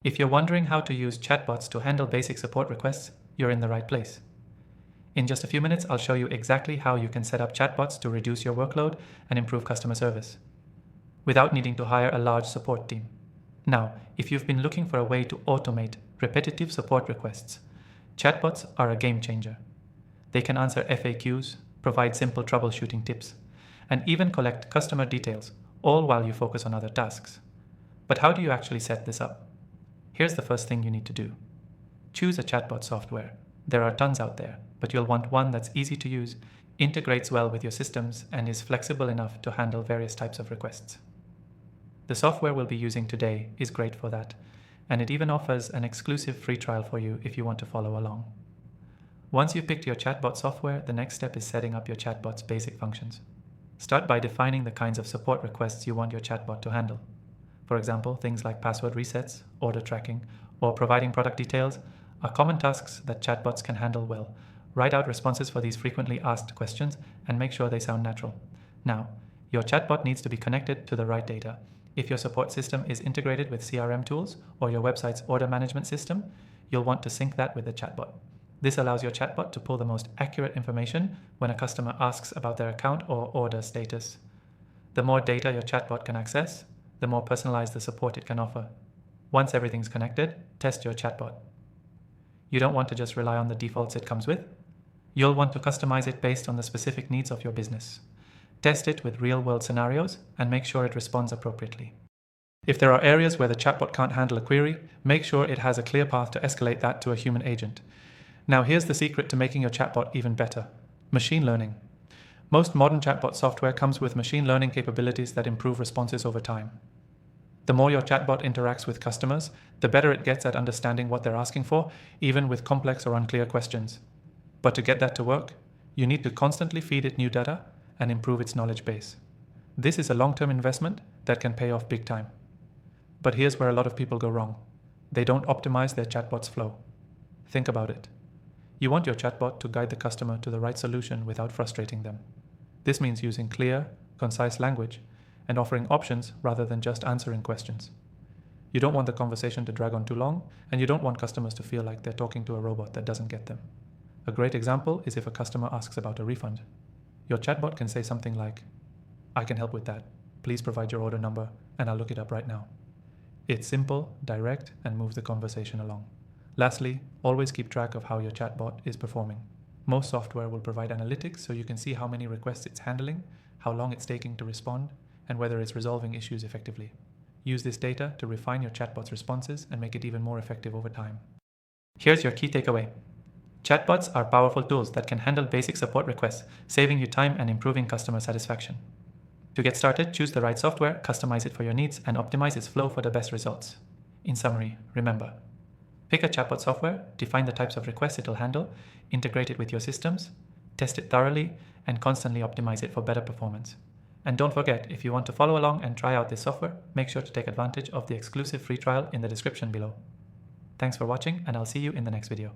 If you're wondering how to use chatbots to handle basic support requests, you're in the right place. In just a few minutes, I'll show you exactly how you can set up chatbots to reduce your workload and improve customer service, without needing to hire a large support team. Now, if you've been looking for a way to automate repetitive support requests, chatbots are a game changer. They can answer FAQs, provide simple troubleshooting tips, and even collect customer details, all while you focus on other tasks. But how do you actually set this up? Here's the first thing you need to do. Choose a chatbot software. There are tons out there, but you'll want one that's easy to use, integrates well with your systems, and is flexible enough to handle various types of requests. The software we'll be using today is great for that, and it even offers an exclusive free trial for you if you want to follow along. Once you've picked your chatbot software, the next step is setting up your chatbot's basic functions. Start by defining the kinds of support requests you want your chatbot to handle. For example, things like password resets, order tracking, or providing product details are common tasks that chatbots can handle well. Write out responses for these frequently asked questions and make sure they sound natural. Now, your chatbot needs to be connected to the right data. If your support system is integrated with CRM tools or your website's order management system, you'll want to sync that with the chatbot. This allows your chatbot to pull the most accurate information when a customer asks about their account or order status. The more data your chatbot can access, the more personalized the support it can offer. Once everything's connected, test your chatbot. You don't want to just rely on the defaults it comes with. You'll want to customize it based on the specific needs of your business. Test it with real-world scenarios and make sure it responds appropriately. If there are areas where the chatbot can't handle a query, make sure it has a clear path to escalate that to a human agent. Now here's the secret to making your chatbot even better: machine learning. Most modern chatbot software comes with machine learning capabilities that improve responses over time. The more your chatbot interacts with customers, the better it gets at understanding what they're asking for, even with complex or unclear questions. But to get that to work, you need to constantly feed it new data and improve its knowledge base. This is a long-term investment that can pay off big time. But here's where a lot of people go wrong. They don't optimize their chatbot's flow. Think about it. You want your chatbot to guide the customer to the right solution without frustrating them. This means using clear, concise language and offering options rather than just answering questions. You don't want the conversation to drag on too long, and you don't want customers to feel like they're talking to a robot that doesn't get them. A great example is if a customer asks about a refund. Your chatbot can say something like, "I can help with that. Please provide your order number and I'll look it up right now." It's simple, direct, and moves the conversation along. Lastly, always keep track of how your chatbot is performing. Most software will provide analytics so you can see how many requests it's handling, how long it's taking to respond, and whether it's resolving issues effectively. Use this data to refine your chatbot's responses and make it even more effective over time. Here's your key takeaway. Chatbots are powerful tools that can handle basic support requests, saving you time and improving customer satisfaction. To get started, choose the right software, customize it for your needs, and optimize its flow for the best results. In summary, remember, pick a chatbot software, define the types of requests it'll handle, integrate it with your systems, test it thoroughly, and constantly optimize it for better performance. And don't forget, if you want to follow along and try out this software, make sure to take advantage of the exclusive free trial in the description below. Thanks for watching, and I'll see you in the next video.